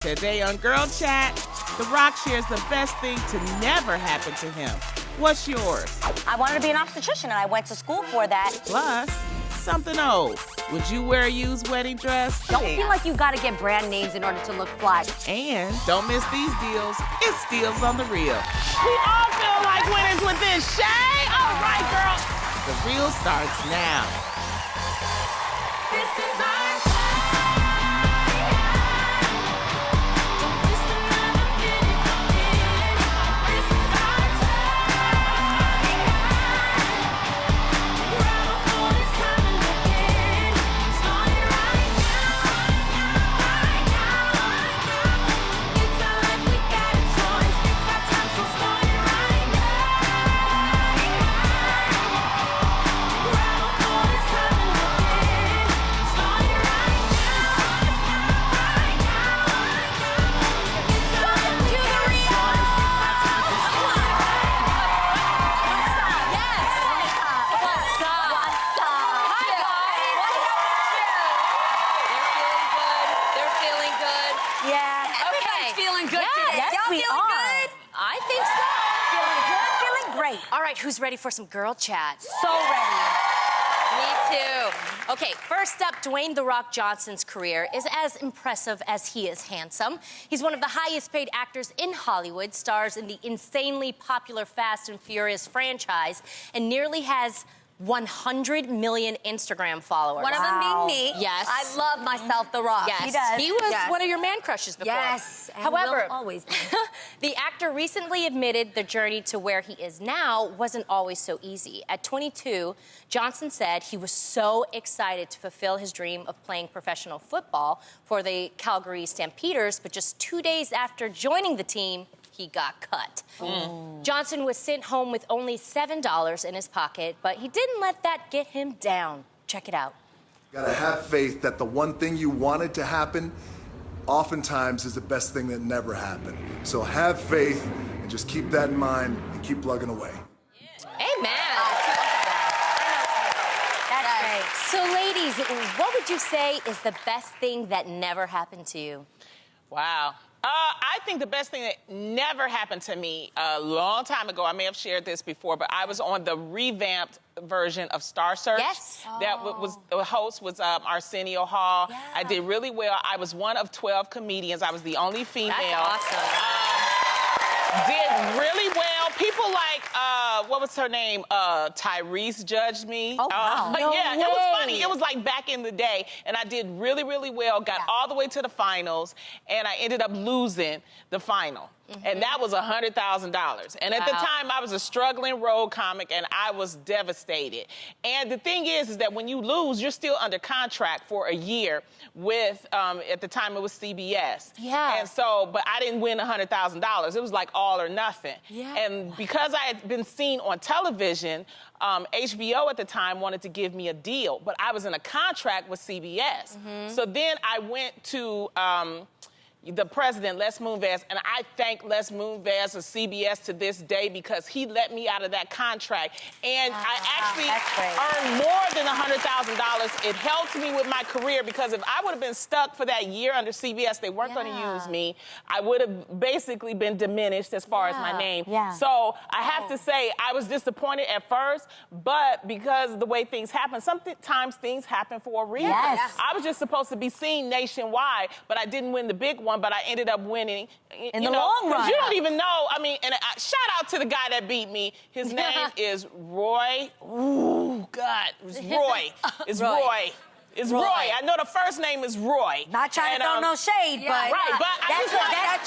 Today on Girl Chat, The Rock shares the best thing to never happen to him. What's yours? I wanted to be an obstetrician, and I went to school for that. Plus, something old. Would you wear a used wedding dress? Don't feel like you gotta get brand names in order to look fly. And don't miss these deals. It's Steals on the Real. We all feel like winners with this, Shay. All right, girl. The Real starts now. This is our Who's ready for some girl chat? So ready. Me too. Okay, first up, Dwayne "The Rock" Johnson's career is as impressive as he is handsome. He's one of the highest paid actors in Hollywood, stars in the insanely popular Fast and Furious franchise, and nearly has 100 million Instagram followers. One of them being me. Yes. I love myself, The Rock. Yes. He does. He was one of your man crushes before. Yes. And However, will always be. The actor recently admitted the journey to where he is now wasn't always so easy. At 22, Johnson said he was so excited to fulfill his dream of playing professional football for the Calgary Stampeders, but just 2 days after joining the team, he got cut. Johnson was sent home with only $7 in his pocket, but he didn't let that get him down. Check it out. You gotta have faith that the one thing you wanted to happen oftentimes is the best thing that never happened. So have faith and just keep that in mind and keep plugging away. Amen. That's great. So, ladies, what would you say is the best thing that never happened to you? Wow. I think the best thing that never happened to me a long time ago, I may have shared this before, but I was on the revamped version of Star Search. Yes. That was, the host was Arsenio Hall. Yeah. I did really well. I was one of 12 comedians. I was the only female. That's awesome. Did really well. People like, what was her name? Tyrese judged me. Oh, wow. No yeah, way. it was funny. It was like back in the day. And I did really, really well. Got all the way to the finals. And I ended up losing the final. And that was $100,000. And at the time, I was a struggling road comic, and I was devastated. And the thing is that when you lose, you're still under contract for a year with, at the time, it was CBS. Yeah. And so, but I didn't win $100,000. It was like all or nothing. Yeah. And because I had been seen on television, HBO at the time wanted to give me a deal, but I was in a contract with CBS. So then I went to the president, Les Moonves, and I thank Les Moonves of CBS to this day because he let me out of that contract. And I actually earned more than $100,000. It helped me with my career because if I would have been stuck for that year under CBS, they weren't going to use me. I would have basically been diminished as far as my name. So I have to say I was disappointed at first, but because of the way things happen, sometimes things happen for a reason. Yes. I was just supposed to be seen nationwide, but I didn't win the big one, but I ended up winning. In the long run. You don't even know. I mean, and shout out to the guy that beat me. His name is Roy. Ooh, God. It's Roy. It's Roy. It's Roy. I know the first name is Roy. Not trying to throw no shade, but right, but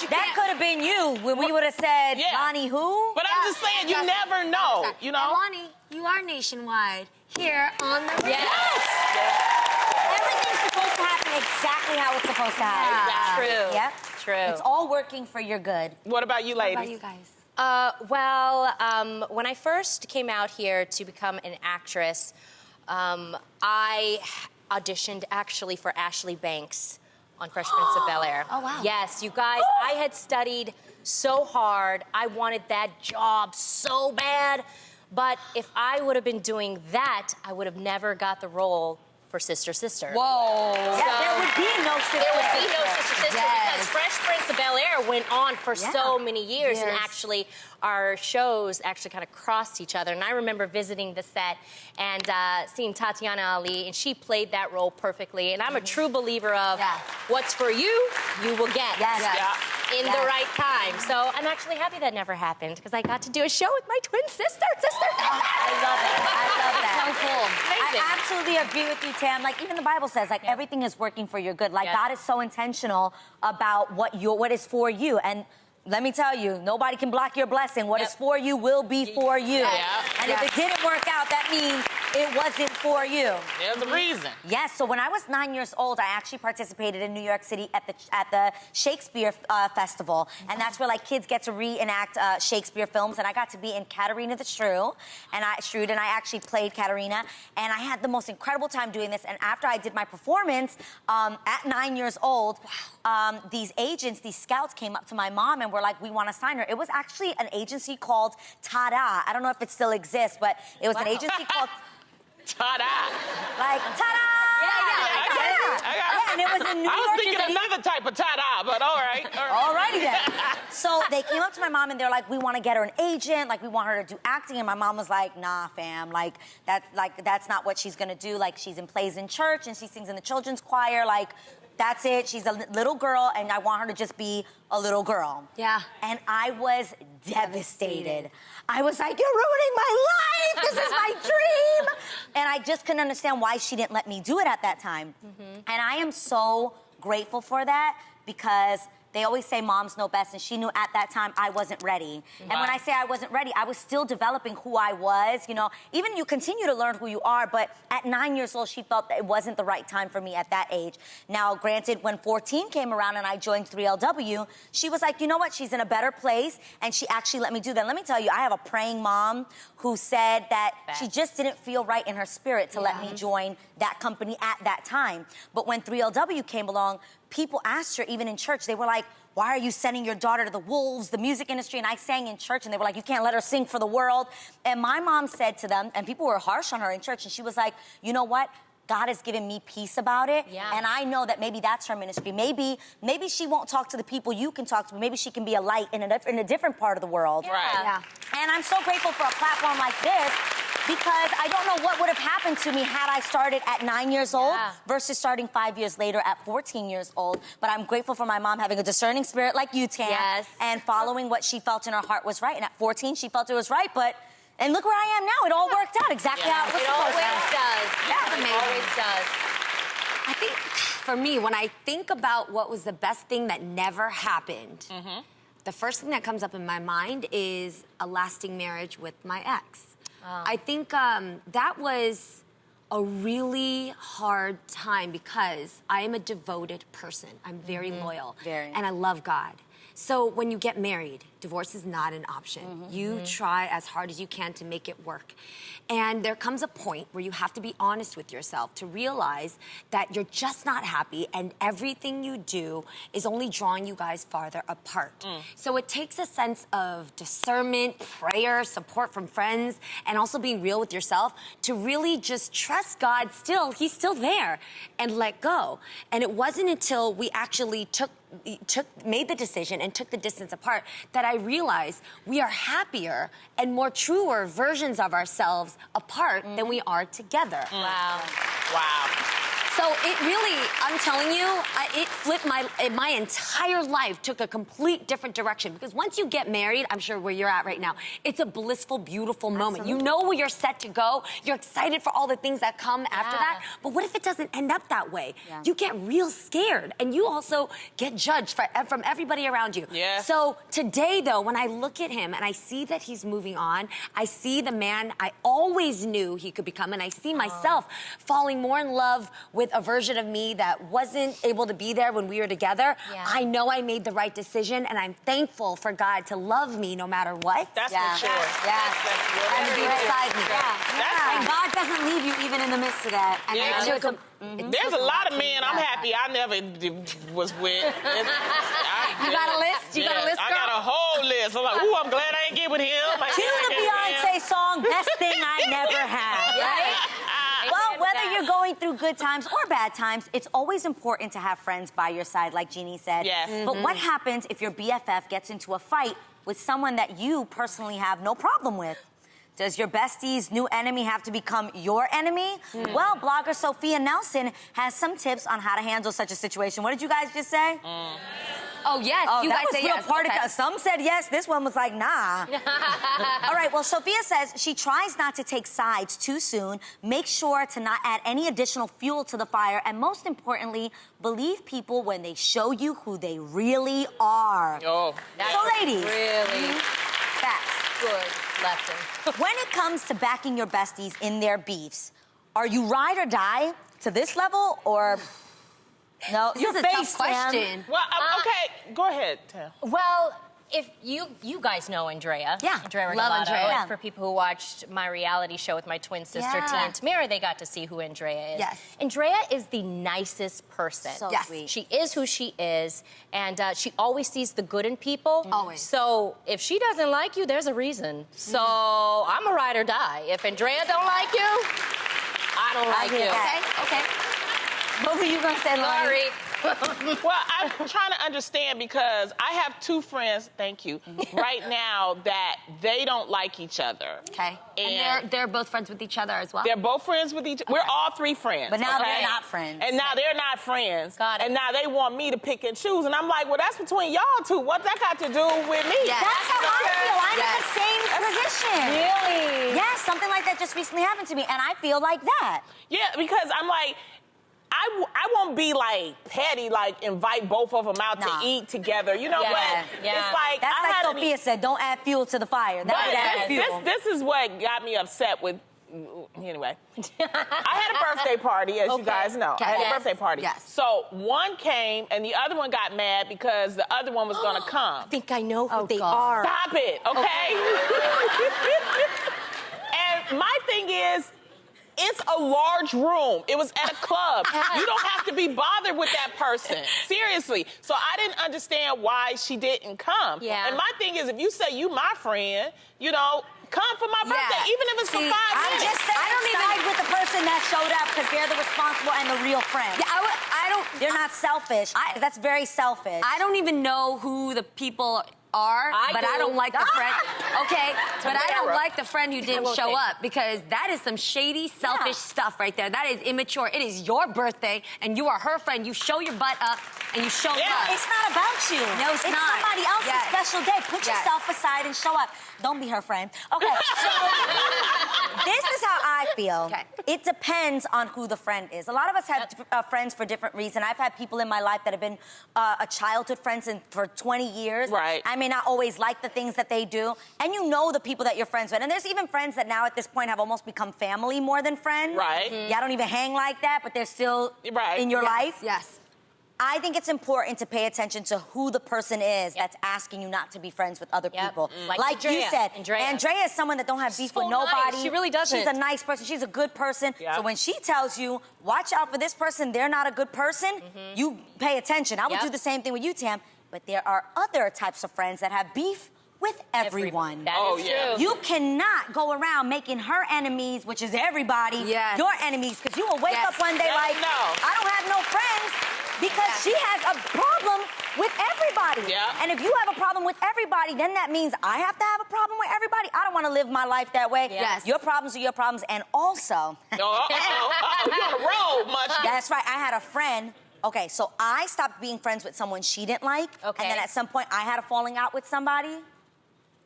that could have been you when we would have said, Lonnie who? But I'm just saying, you never know, you know? And Lonnie, you are nationwide here on the Yes! Everything's supposed to happen exactly how it's supposed to happen. True. Yep. True. It's all working for your good. What about you ladies? What about you guys? When I first came out here to become an actress, I auditioned actually for Ashley Banks on Fresh Prince of Bel-Air. Oh, wow. Yes, you guys, I had studied so hard. I wanted that job so bad. But if I would have been doing that, I would have never got the role for Sister Sister. Whoa. Yeah, there would be no Sister There would be Sister. no Sister Sister because Fresh Prince of Bel-Air went on for so many years, and actually our shows actually kind of crossed each other. And I remember visiting the set and seeing Tatiana Ali, and she played that role perfectly. And I'm a true believer of what's for you, you will get in the right time. So I'm actually happy that never happened because I got to do a show with my twin sister. I love it. I love that. So cool. Amazing. I absolutely agree with you, Tam. Like, even the Bible says, like, everything is working for your good. Like, God is so intentional about what is for you. And let me tell you, nobody can block your blessing. What is for you will be for you. And if it didn't work out, that means it wasn't for you. There's a reason. Yes, so when I was 9 years old, I actually participated in New York City at the Shakespeare Festival. And that's where, like, kids get to reenact Shakespeare films. And I got to be in Katerina the Shrew. And I actually played Katerina. And I had the most incredible time doing this. And after I did my performance, at 9 years old, these agents, these scouts came up to my mom and were like, we want to sign her. It was actually an agency called Ta-Da. I don't know if it still exists, but it was an agency called... Ta-da. Like, ta-da! Yeah, and it was in New York. I was thinking another type of ta-da, but all right. All righty then. So they came up to my mom and they're like, we want to get her an agent. Like, we want her to do acting. And my mom was like, nah, fam. Like, that's not what she's going to do. Like, she's in plays in church and she sings in the children's choir. Like, that's it. She's a little girl, and I want her to just be a little girl. Yeah. And I was devastated. I was like, you're ruining my life. This is my dream. And I just couldn't understand why she didn't let me do it at that time. And I am so grateful for that because they always say moms know best, and she knew at that time I wasn't ready. And when I say I wasn't ready, I was still developing who I was, you know. Even you continue to learn who you are, but at 9 years old, she felt that it wasn't the right time for me at that age. Now, granted, when 14 came around and I joined 3LW, she was like, you know what, she's in a better place, and she actually let me do that. Let me tell you, I have a praying mom who said that she just didn't feel right in her spirit to let me join that company at that time. But when 3LW came along, people asked her, even in church, they were like, why are you sending your daughter to the wolves, the music industry? And I sang in church, and they were like, you can't let her sing for the world. And my mom said to them, and people were harsh on her in church, and she was like, you know what? God has given me peace about it, and I know that maybe that's her ministry. Maybe she won't talk to the people you can talk to, but maybe she can be a light in a different part of the world. And I'm so grateful for a platform like this, because I don't know what would have happened to me had I started at 9 years old versus starting 5 years later at 14 years old. But I'm grateful for my mom having a discerning spirit like you, Tam, and following what she felt in her heart was right. And at 14, she felt it was right, and look where I am now. It all worked out exactly how it was supposed to. It always does. That's amazing. It always does. I think, for me, when I think about what was the best thing that never happened, the first thing that comes up in my mind is a lasting marriage with my ex. I think that was a really hard time because I am a devoted person. I'm very loyal. And I love God. So when you get married, divorce is not an option. You try as hard as you can to make it work. And there comes a point where you have to be honest with yourself to realize that you're just not happy and everything you do is only drawing you guys farther apart. So it takes a sense of discernment, prayer, support from friends, and also being real with yourself to really just trust God still. He's still there, and let go. And it wasn't until we actually made the decision and took the distance apart that I realized we are happier and more truer versions of ourselves apart than we are together. Wow. So it really, I'm telling you, it flipped my entire life took a complete different direction, because once you get married, I'm sure where you're at right now, it's a blissful, beautiful moment. You know where you're set to go. You're excited for all the things that come after that. But what if it doesn't end up that way? You get real scared, and you also get judged from everybody around you. So today, though, when I look at him and I see that he's moving on, I see the man I always knew he could become, and I see myself falling more in love with a version of me that wasn't able to be there when we were together. I know I made the right decision, and I'm thankful for God to love me no matter what. That's mature. And to be beside me. And God doesn't leave you even in the midst of that. And There's a lot of men I'm happy I never was with. You got a list? You got a list, girl? I got a whole list. I'm like, ooh, I'm glad I ain't get with him. Cue the Beyonce song, Best Thing I Never Had, right? Well, whether you're you're going through good times or bad times, it's always important to have friends by your side, like Jeannie said. Yes. But what happens if your BFF gets into a fight with someone that you personally have no problem with? Does your bestie's new enemy have to become your enemy? Well, blogger Sophia Nelson has some tips on how to handle such a situation. What did you guys just say? Oh, yes. Oh, you that guys was say real yes. particle. Okay. Some said yes. This one was like, nah. All right, well, Sophia says she tries not to take sides too soon, make sure to not add any additional fuel to the fire, and most importantly, believe people when they show you who they really are. Oh, So, ladies. Really Facts. good lesson. When it comes to backing your besties in their beefs, are you ride or die to this level, or... No, This is a tough question. well, okay, go ahead, Tam. Well, if you guys know Andrea. Yeah, Andrea love Regalado. Andrea. Yeah. For people who watched my reality show with my twin sister, Yeah. Tia and Tamara, they got to see who Andrea is. Yes. Andrea is the nicest person. So Yes. sweet. She is who she is, and she always sees the good in people. Always. So if she doesn't like you, there's a reason. So I'm a ride or die. If Andrea don't like you, I don't like hear you. that. Okay. What were you gonna say, Lauren? Sorry. Well, I'm trying to understand because I have two friends, thank you, right now that they don't like each other. Okay. And And they're both friends with each other as well? they're both friends with each. We're all three friends. But now okay? they're not friends. And now they're not friends. Got it. And now they want me to pick and choose. And I'm like, well, that's between y'all two. What that got to do with me? Yes. That's how I feel. I'm Yes. in the same position. Really? Yes, something like that just recently happened to me, and I feel like that. Yeah, because I'm like, I won't be like petty, like invite both of them out Nah. to eat together. You know Yeah, what? yeah. It's like That's I like had to Sophia said, don't add fuel to the fire. That But would add fuel. this is what got me upset with. Anyway, I had a birthday party, as you guys know. I had Yes. a birthday party. Yes. So one came, and the other one got mad because the other one was going to come. I think I know who Oh, they God. are. Stop it, okay? And my thing is, it's a large room. It was at a club. You don't have to be bothered with that person. Seriously. So I didn't understand why she didn't come. Yeah. And my thing is, if you say you my friend, you know, come for my birthday, Yeah. even if it's See, for 5 I'm minutes. just saying, I don't even- side with the person that showed up because they're the responsible and the real friend. Yeah, I don't... They're not selfish. That's very selfish. I don't even know who the people are, but I do. don't like the friend. Okay, but I don't Tamara. like the friend who didn't will show take- up because that is some shady, selfish Yeah. stuff right there. That is immature. It is your birthday and you are her friend. You show your butt up and you show Yeah. love. It's not about you. No, it's not. Somebody else's Yes. special day. Put Yes. yourself aside and show up. Don't be her friend. Okay, so this is how I feel. Okay. It depends on who the friend is. A lot of us have friends for different reasons. I've had people in my life that have been a childhood friend for 20 years. Right. I may not always like the things that they do. And you know the people that you're friends with. And there's even friends that now at this point have almost become family more than friends. Right. Y'all don't even hang like that, but they're still Right. in your life. Yes. I think it's important to pay attention to who the person is that's asking you not to be friends with other Yep. people. Like you Andrea. said, Andrea. is someone that don't have beef So with nobody. nice. She really doesn't. She's a nice person. She's a good person. Yep. So when she tells you, watch out for this person, they're not a good person, you pay attention. I would Yep. do the same thing with you, Tam. But there are other types of friends that have beef with everyone. That Oh, is yeah. true. You cannot go around making her enemies, which is everybody, Yes. your enemies, because you will wake Yes. up one day No, like, no. I don't have no friends, because she has a problem with everybody. Yeah. And if you have a problem with everybody, then that means I have to have a problem with everybody. I don't want to live my life that way. Yes. Your problems are your problems. And also, You're on the road, much. that's right, I had a friend. Okay, so I stopped being friends with someone she didn't like. Okay. And then at some point, I had a falling out with somebody,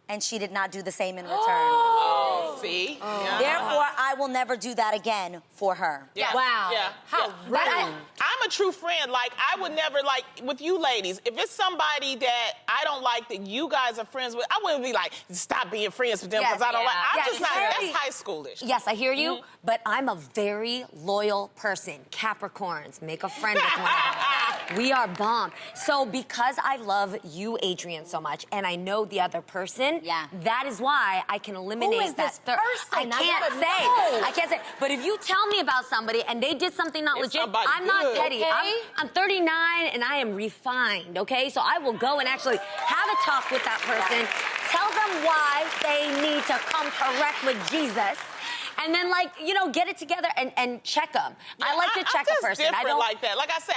and she did not do the same in return. Oh, see? Yeah. Therefore, I will never do that again for her. Yeah. Wow. Yeah. How Yeah. rude. I'm a true friend. Like, I would never, like, with you ladies, if it's somebody that I don't like that you guys are friends with, I wouldn't be like, stop being friends with them because Yes. I don't like. I'm Yeah, just not, very- that's high schoolish. Yes, I hear you, but I'm a very loyal person. Capricorns, make a friend with one of them. We are bomb. So because I love you, Adrian, so much, and I know the other person, Yeah. that is why I can eliminate Who is that this third. person? I I can't gotta say. know. I can't say. But if you tell me about somebody and they did something not It's legit, somebody I'm not good. petty. Okay. I'm 39 and I am refined, okay? So I will go and actually have a talk with that person, tell them why they need to come correct with Jesus, and then like, you know, get it together and check them. Yeah, I like to check a person. I don't like that. Like I said,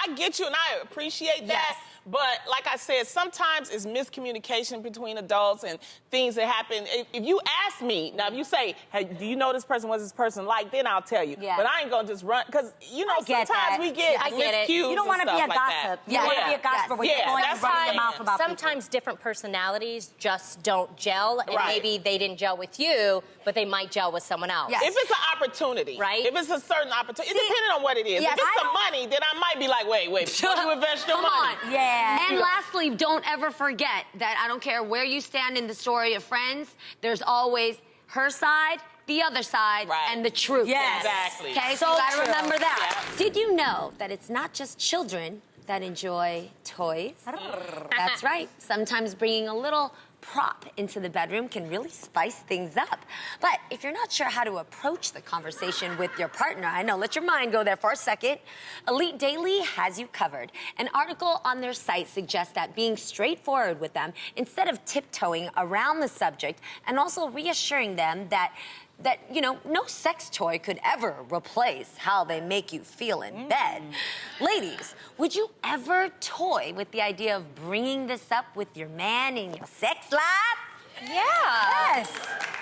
I get you and I appreciate that. Yes. But like I said, sometimes it's miscommunication between adults and things that happen. If you ask me, now if you say, hey, do you know this person, what's this person like, then I'll tell you. Yeah. But I ain't gonna just run, because, you know, sometimes we get miscues. You don't want to be a like gossip. That. You don't want to be a gossip where you're going and running your mouth about sometimes people. different personalities just don't gel, and Right. maybe they didn't gel with you, but they might gel with someone else. Yes. If it's an opportunity, Right. If it's a certain opportunity, depending on what it is. Yes, If it's I some money, then I might be like, wait, where you invest your Come money? on. Yeah. And lastly, don't ever forget that I don't care where you stand in the story of Friends, there's always her side, the other side, Right. and the truth. Yes. Exactly. Okay, so So you gotta true. remember that. Yeah. Did you know that it's not just children that enjoy toys? That's right. Sometimes bringing a little prop into the bedroom can really spice things up. But if you're not sure how to approach the conversation with your partner, I know, let your mind go there for a second. Elite Daily has you covered. An article on their site suggests that being straightforward with them instead of tiptoeing around the subject, and also reassuring them that you know, no sex toy could ever replace how they make you feel in bed. Ladies, would you ever toy with the idea of bringing this up with your man in your sex life? Yeah. Yes.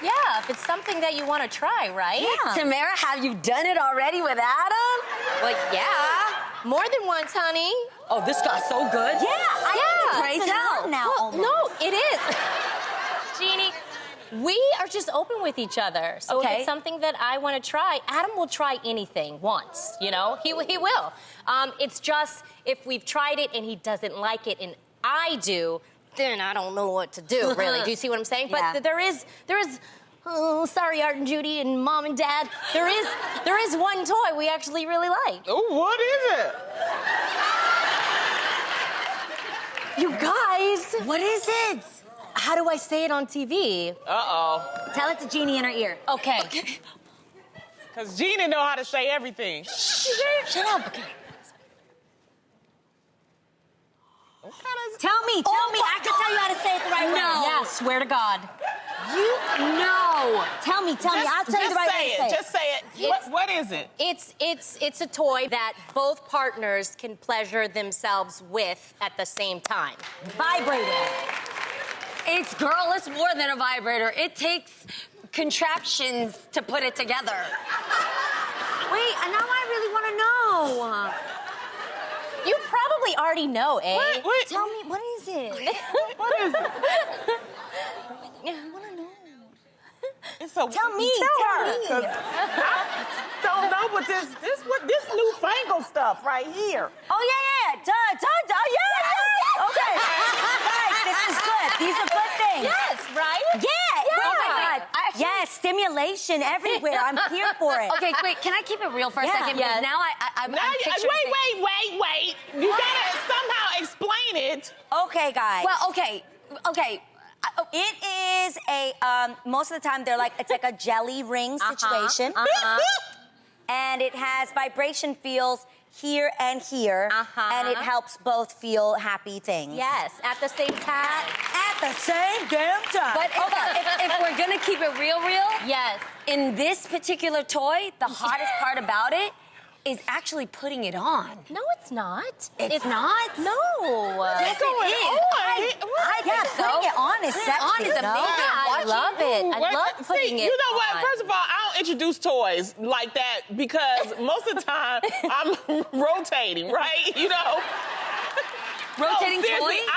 Yeah, if it's something that you want to try, right? Yeah. Tamara, have you done it already with Adam? Well, yeah. More than once, honey. Oh, this got so good. Yeah, I think it's tell. now Well, almost. no, it is. Jeannie, we are just open with each other. So Okay. if it's something that I want to try, Adam will try anything once, you know? He will. It's just if we've tried it and he doesn't like it and I do, then I don't know what to do, really. Do you see what I'm saying? Yeah. But there is, oh, sorry, Art and Judy and Mom and Dad, there is one toy we actually really like. Oh, what is it? You guys, What is it? how do I say it on TV? Uh-oh. Tell it to Jeannie in her ear. Okay. Because Gina know how to say everything. Shut up. What kind of... Tell me. I can tell you how to say it the right way. Yeah, swear to God. You know. Tell me. I'll tell you the right way to say it. Just say it. What is it? It's a toy that both partners can pleasure themselves with at the same time. Vibrator. It's, girl, it's more than a vibrator. It takes contraptions to put it together. Wait, now I really want to know. You probably already know, eh? What? Tell me, what is it? What is it? I want to know. It's a, Tell me. her, 'cause I don't know, but this newfangled stuff right here. Oh, yeah. Yeah. Okay. Guys, this is good. These are good things. Yes, right? Yeah. Oh, my God. Actually- Yes, stimulation everywhere. I'm here for it. Okay, wait, can I keep it real for a Yeah. second? Because Yes. now I'm Now, picturing things. wait. You gotta somehow explain it. Okay, guys. Well, okay. It is most of the time it's like a jelly ring situation. And it has vibration feels here and here. And it helps both feel happy things. Yes, at the same time. At the same damn time. But if we're gonna keep it real, Yes. in this particular toy, the hottest part about it is actually putting it on. No, it's not. It's not? No. Yes, going it is. on? I yeah, think so. putting it on is Putting it on sexy. is no? amazing. Yeah, I love it. I love putting it You know what? on. First of all, I don't introduce toys like that because most of the time I'm rotating, right? You know? Rotating no, seriously, toys?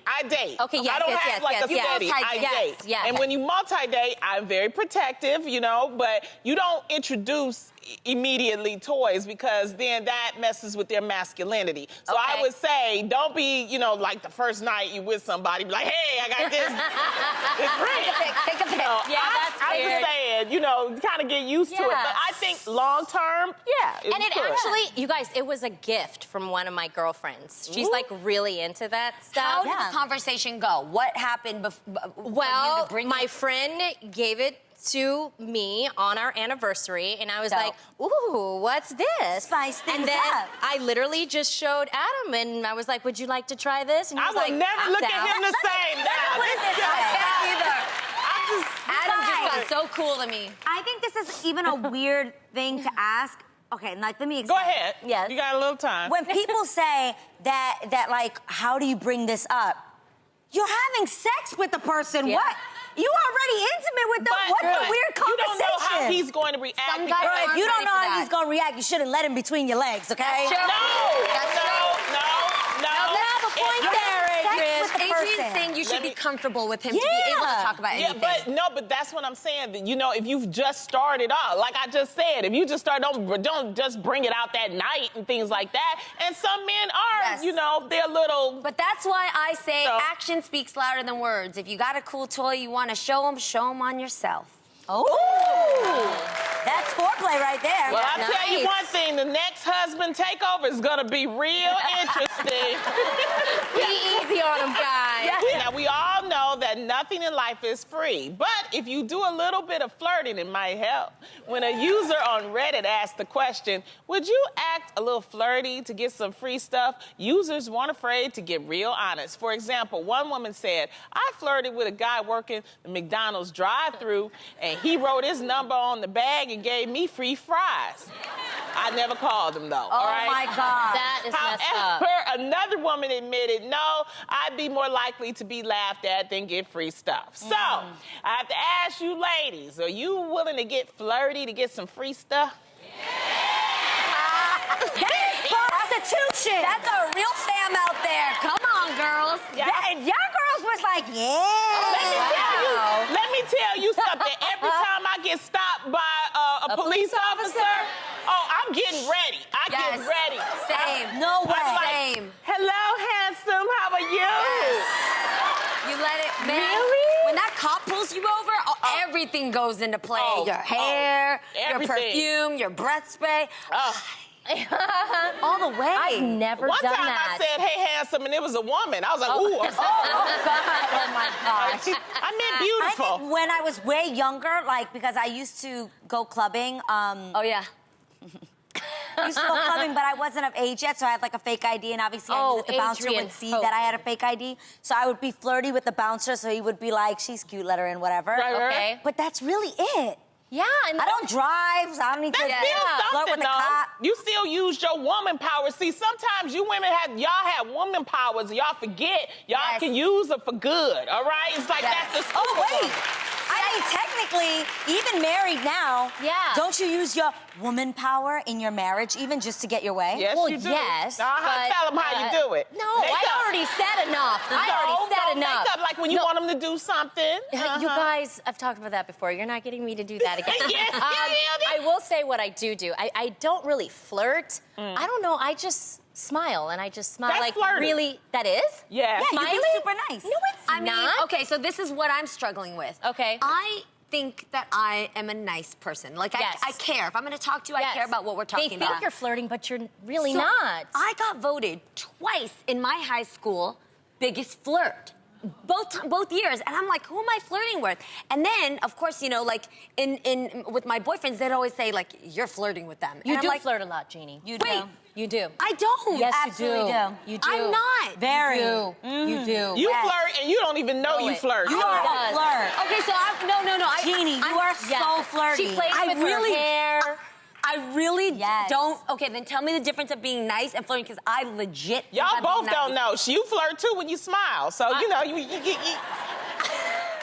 I date. Okay, yes, I don't yes, have yes, like yes, a yes. steady. I Multi-date. date. Yes. And when you multi-date, I'm very protective, you know, but you don't introduce immediately toys because then that messes with their masculinity. So I Okay. would say, don't be, you know, like the first night you with somebody, be like, hey, I got this. It's great. Take a pic. Yeah, that's I'm weird. just saying, you know, kind of get used to it. But I think long term, yeah, it's And it good. actually, you guys, it was a gift from one of my girlfriends. She's like really into that stuff. How did the conversation go? What happened for you Well, to bring my it? friend gave it to me on our anniversary, and I was Dope. like, ooh, what's this? Spice things and then up. I literally just showed Adam, and I was like, would you like to try this? And he I was will like, never I'm look down. at him the same now. put it this This way. guy- Either. I Adam just got so cool to me. I think this is even a weird thing to ask. Okay, like, let me explain. Go ahead. Yes. You got a little time. When people say that like, how do you bring this up? You're having sex with the person. Yeah. What? You already intimate with them. What's the weird You don't conversation? know how he's going to react. Some because- guys Bro, if aren't you don't ready know for how that. he's gonna react, you shouldn't let him between your legs, okay? That's true. No, That's no, true. no. They have a point You're there, having sex Adrian. with the Adrian's person. saying you should Let be me- comfortable with him to be able to Yeah. talk about anything. But that's what I'm saying. That, you know, if you've just started off, like I just said, if you just start, don't just bring it out that night and things like that. And some men are, Yes. you know, they're little. But that's why I say So- action speaks louder than words. If you got a cool toy you want to show them on yourself. Oh, that's foreplay right there. Well, I'll tell you Nice. one thing, the next husband takeover is gonna be real interesting. Be easy on him, guys. Now, we all know that nothing in life is free, but if you do a little bit of flirting, it might help. When a user on Reddit asked the question, would you act a little flirty to get some free stuff? Users weren't afraid to get real honest. For example, one woman said, I flirted with a guy working the McDonald's drive-thru, and he wrote his number on the bag and gave me free fries. I never called him, though, all right? Oh, my God. That is messed up. However, another woman admitted, no, I'd be more likely to be laughed at than get free stuff. So, I have to ask you ladies, are you willing to get flirty to get some free stuff? That is prostitution. That's a real fam out there. Come on, girls. Y'all girls was like, yeah. Let me tell you something. Every time I get stopped by a police officer, oh, I'm getting ready. I get ready. Same. No way. I'm like, Same. hello, handsome, how are you? You let it, man. Really? When that cop pulls you over, everything goes into play. Oh, your hair, your everything. perfume, your breath spray. Oh. All the way. I've never One done time that. I said, hey, handsome, and it was a woman. I was like, ooh, I'm sorry. Oh my gosh. I meant I beautiful. think when I was way younger, like, because I used to go clubbing, Oh, yeah. I used to go clubbing, but I wasn't of age yet, so I had like a fake ID, and obviously I knew that the bouncer Adrian, would see that I had a fake ID. So I would be flirty with the bouncer, so he would be like, she's cute, let her in, whatever. Right, right. Okay. But that's really it. Yeah, and I don't drive, so I don't need to That's still flirt something, with the though. cop. You still use your woman power. See, sometimes you women y'all have woman powers. Y'all forget. Y'all Yes. can use it for good, all right? It's like Yes. that's the Oh, wait. superwoman. I mean, technically, even married now, Yeah. don't you use your woman power in your marriage, even just to get your way? Yes, Well, you do. yes, Uh-huh. but, Tell them how you do it. No, I Makeup. already said enough. I already said enough. Makeup, like when you want them to do something. You guys, I've talked about that before. You're not getting me to do that again. Yes, I will say what I do. I don't really flirt. I don't know. I just smile, and I just smile. That's like, flirting. really, that is? Yeah. Yeah, you Smiling? be super nice. No, it's I mean, not. okay, so this is what I'm struggling with. Okay. I think that I am a nice person. Like, Yes. I care. If I'm going to talk to you, I Yes. care about what we're talking They about. think you're flirting, but you're really So, not. I got voted twice in my high school biggest flirt. Both years, and I'm like, who am I flirting with? And then, of course, you know, like in with my boyfriends, they'd always say like, you're flirting with them. You and do I'm like, flirt a lot, Jeannie. You Wait. do. You do. I don't. Yes, absolutely you do. do. You do. I'm not. Very. You do. You do. You Yes. flirt and you don't even know Know you it. flirt. You are does. a flirt. Okay, so no. Jeannie, you are so Yes. flirty. She plays I with really- her hair. I really Yes. don't. Okay, then tell me the difference of being nice and flirting, because I legit. think Y'all I'm being both don't nice. know. You flirt too when you smile. So, you know, you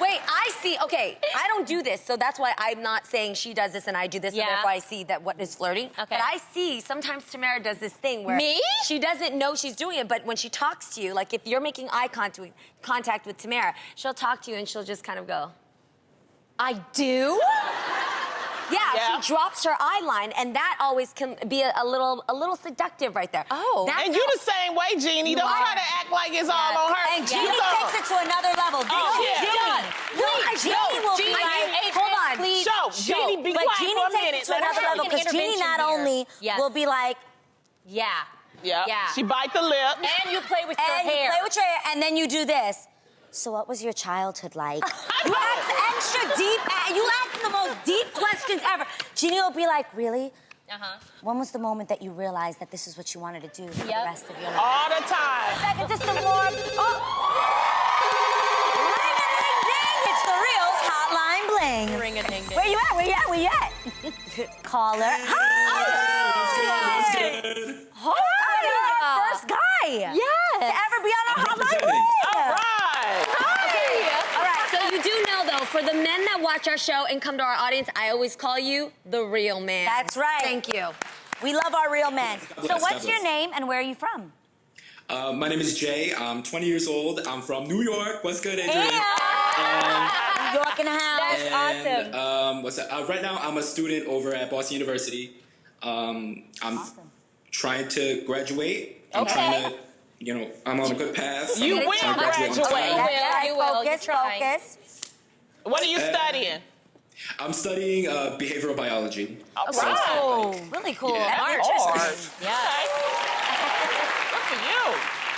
Wait, I see. Okay, I don't do this, so that's why I'm not saying she does this and I do this, Yeah. so therefore I see that what is flirting. Okay. But I see sometimes Tamara does this thing where Me? she doesn't know she's doing it, but when she talks to you, like if you're making eye contact with Tamara, she'll talk to you and she'll just kind of go. I do? Yeah, she drops her eye line, and that always can be a little seductive right there. Oh. That's and you how- the same way, Jeannie. Don't are. try to act like it's all on her. And Jeannie You know. takes it to another level. This Oh, is yeah. Jeannie. Wait, Jeannie will Jeannie, be like, hold on. please. Show. Jeannie, be but quiet Jeannie for a takes minute. it to Let her another talk. level because Jeannie intervention not here. only Yes. will be like, Yeah. Yeah. Yeah. She bite the lip. And you play with your and hair. you play with your hair, and then you do this. So what was your childhood like? You ask extra deep, you ask the most deep questions ever. Jeannie will be like, really? Uh-huh. When was the moment that you realized that this is what you wanted to do for the Yep. rest of your life? All the time. Back into some more. Oh. Ring-a-ding-ding. It's the Reels Hotline. caller. Hi! Hi! First guy. Yes. To ever be on our hotline. All right. All right, so you do know, though, for the men that watch our show and come to our audience, I always call you the real man. That's right. Thank you. We love our real men. So what's your name and where are you from? My name is Jay. I'm 20 years old. I'm from New York. What's good, Andrea? New York in the house. That's awesome. What's that? Right now, I'm a student over at Boston University. I'm trying to graduate. I'm trying to, I'm on a good path. You will graduate. You will. Focus, focus. What are you studying? I'm studying behavioral biology. All So- right. Oh, really cool. Yeah. That's interesting. Yeah. Good for you.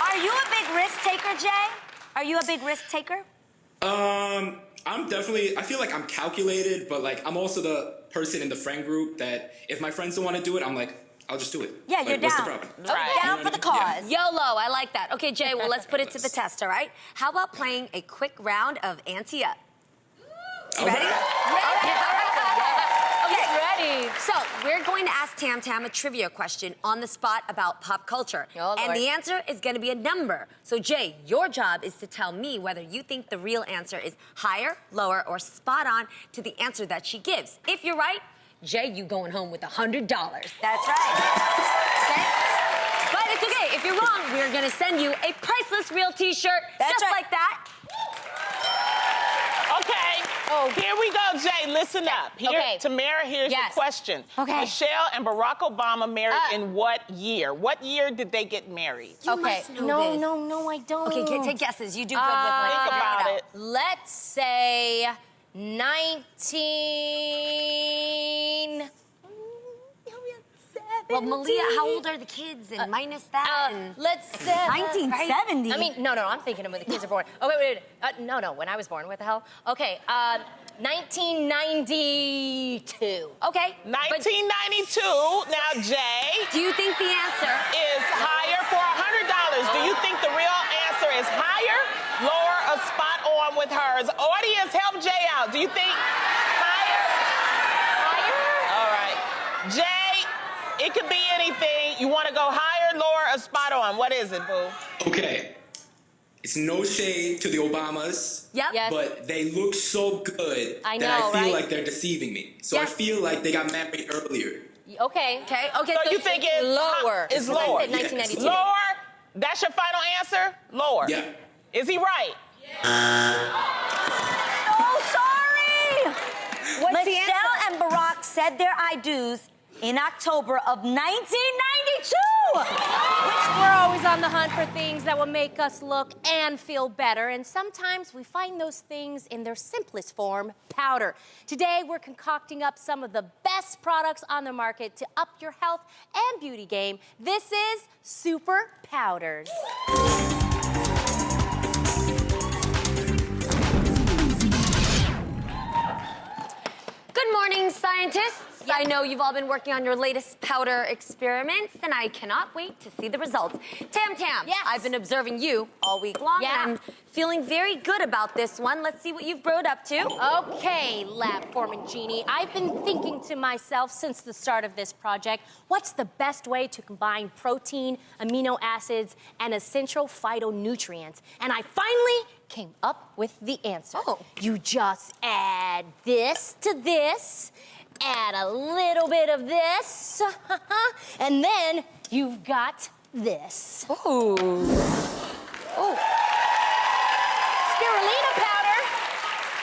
Are you a big risk taker, Jay? Are you a big risk taker? I'm definitely, I feel like I'm calculated, but like I'm also the person in the friend group that if my friends don't want to do it, I'm like, I'll just do it. Yeah, like, you're what's down. the problem? Right. Down for the cause. YOLO, I like that. Okay, Jay, well, let's put it to the test, all right? How about playing a quick round of Ante Up? All Ready? right. Okay. So, we're going to ask Tam Tam a trivia question on the spot about pop culture. Oh, and Lord. the answer is going to be a number. So, Jay, your job is to tell me whether you think the real answer is higher, lower, or spot on to the answer that she gives. If you're right, Jay, you going home with $100. That's right. Okay? But it's okay. If you're wrong, we're going to send you a priceless real t-shirt That's just right. like that. Okay. Oh, here we go, Jay. Listen up. Here, Okay. Tamara, here's Yes. the question. Okay. Michelle and Barack Obama married in what year? What year did they get married? You Okay. must know No, this. no, I don't. Okay, take guesses. You do good with Think like about it. Let's say 19. Well, Malia, how old are the kids? And minus that. and... Let's say 1970. I mean, no, I'm thinking of when the kids are born. Oh, wait. No, when I was born. What the hell? Okay, 1992. Okay. 1992. Now, Jay Do you think the answer? is higher for $100. Do you think the real answer is higher, lower, or spot on with hers? Audience, help Jay out. Do you think higher? All right. Jay, it could be anything. You want to go higher, lower, or spot on? What is it, boo? Okay. It's no shade to the Obamas. Yep. Yes. But they look so good I that know, I feel right? like they're deceiving me. So Yes. I feel like they got married earlier. Okay. Okay. So you think it's lower? It's Because I lower. said 1992. Lower? That's your final answer? Lower. Yeah. Is he right? So sorry. What's the answer? Michelle and Barack said their I do's in October of 1992. We're always on the hunt for things that will make us look and feel better, and sometimes we find those things in their simplest form, powder. Today, we're concocting up some of the best products on the market to up your health and beauty game. This is Super Powders. Good morning, scientists. I know you've all been working on your latest powder experiments, and I cannot wait to see the results. Tam Tam, Yes. I've been observing you all week long, Yeah. and I'm feeling very good about this one. Let's see what you've brewed up to. Okay, Lab Foreman Jeannie, I've been thinking to myself since the start of this project, what's the best way to combine protein, amino acids, and essential phytonutrients? And I finally came up with the answer. Oh. You just add this to this, add a little bit of this, and then you've got this. Ooh. Ooh. Spirulina powder.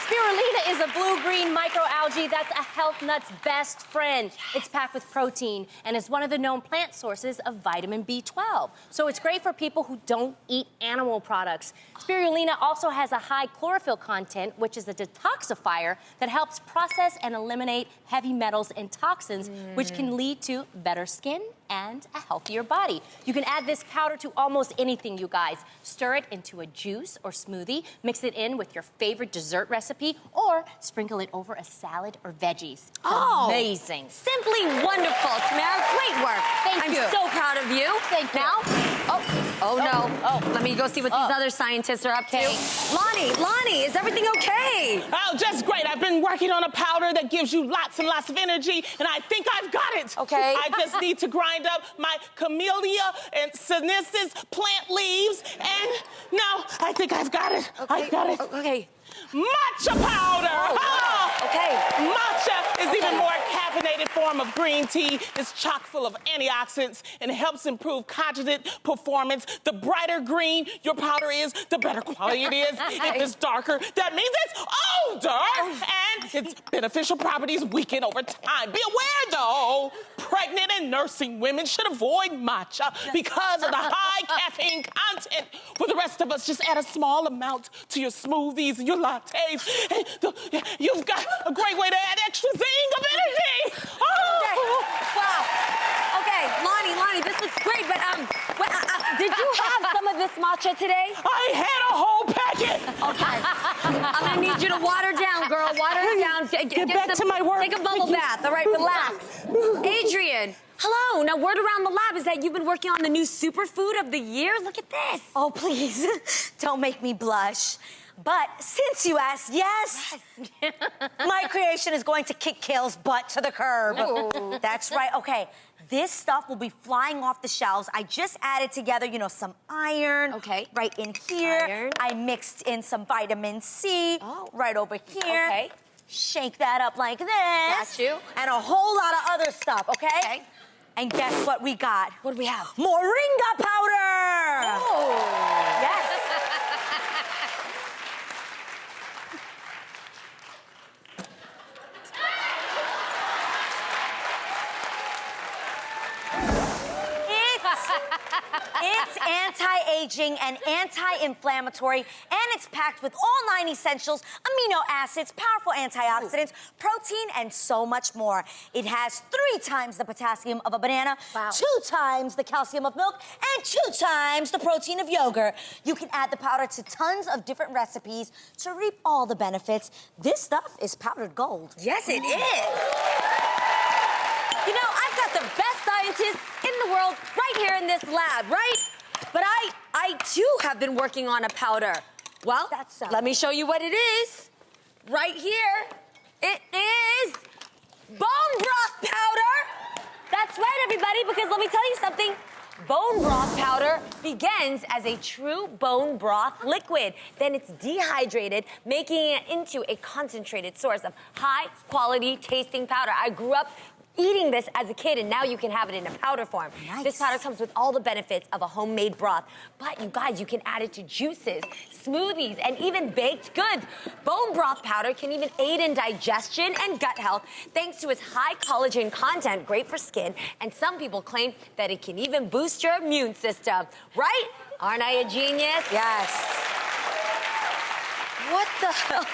Spirulina is a blue-green microalgae that's a health nut's best friend. It's packed with protein and is one of the known plant sources of vitamin B12. So it's great for people who don't eat animal products. Spirulina also has a high chlorophyll content, which is a detoxifier that helps process and eliminate heavy metals and toxins, which can lead to better skin, and a healthier body. You can add this powder to almost anything, you guys. Stir it into a juice or smoothie, mix it in with your favorite dessert recipe, or sprinkle it over a salad or veggies. It's amazing. Simply wonderful, Tamara. Great work. Thank you. I'm so proud of you. Thank you. Now, let me go see what these other scientists are up to. Lonnie, is everything okay? Oh, just great. I've been working on a powder that gives you lots and lots of energy, and I think I've got it. Okay. I just need to grind up my camellia and sinensis plant leaves, and no, I think I've got it. Okay. I've got it. Okay. Matcha powder! Okay. Matcha is even more caffeinated form of green tea. It's chock full of antioxidants and helps improve cognitive performance. The brighter green your powder is, the better quality it is. If it's darker, that means it's older. And its beneficial properties weaken over time. Be aware, though, pregnant and nursing women should avoid matcha because of the high caffeine content. For the rest of us, just add a small amount to your smoothies and your lattes. And you've got a great way to add extra zing of energy. Oh. Wow. Okay, Lonnie, this looks great, but did you have some of this matcha today? I had a whole packet. Okay. I'm gonna need you to water down, girl. Water it down. Get back to my work. Take a bubble bath. All right, relax. Adrian. Hello. Now, word around the lab is that you've been working on the new superfood of the year. Look at this. Oh, please, don't make me blush. But since you asked, yes, my creation is going to kick Kale's butt to the curb. Ooh. That's right. Okay, this stuff will be flying off the shelves. I just added together, some iron. Okay. Right in here. Iron. I mixed in some vitamin C. Right over here. Okay. Shake that up like this. Got you. And a whole lot of other stuff, okay? Okay. And guess what we got? What do we have? Moringa powder! Oh. Yes. It's anti-aging and anti-inflammatory, and it's packed with all 9 essentials, amino acids, powerful antioxidants, protein, and so much more. It has 3 times the potassium of a banana, 2 times the calcium of milk, and 2 times the protein of yogurt. You can add the powder to tons of different recipes to reap all the benefits. This stuff is powdered gold. Yes, it is. I've got the best scientists in the world right here in this lab, right? But I too have been working on a powder. Well, let me show you what it is. Right here, it is bone broth powder. That's right, everybody, because let me tell you something. Bone broth powder begins as a true bone broth liquid. Then it's dehydrated, making it into a concentrated source of high-quality tasting powder. I grew up eating this as a kid, and now you can have it in a powder form. Nice. This powder comes with all the benefits of a homemade broth. But you guys, you can add it to juices, smoothies, and even baked goods. Bone broth powder can even aid in digestion and gut health thanks to its high collagen content, great for skin, and some people claim that it can even boost your immune system. Right? Aren't I a genius? Yes. What the hell?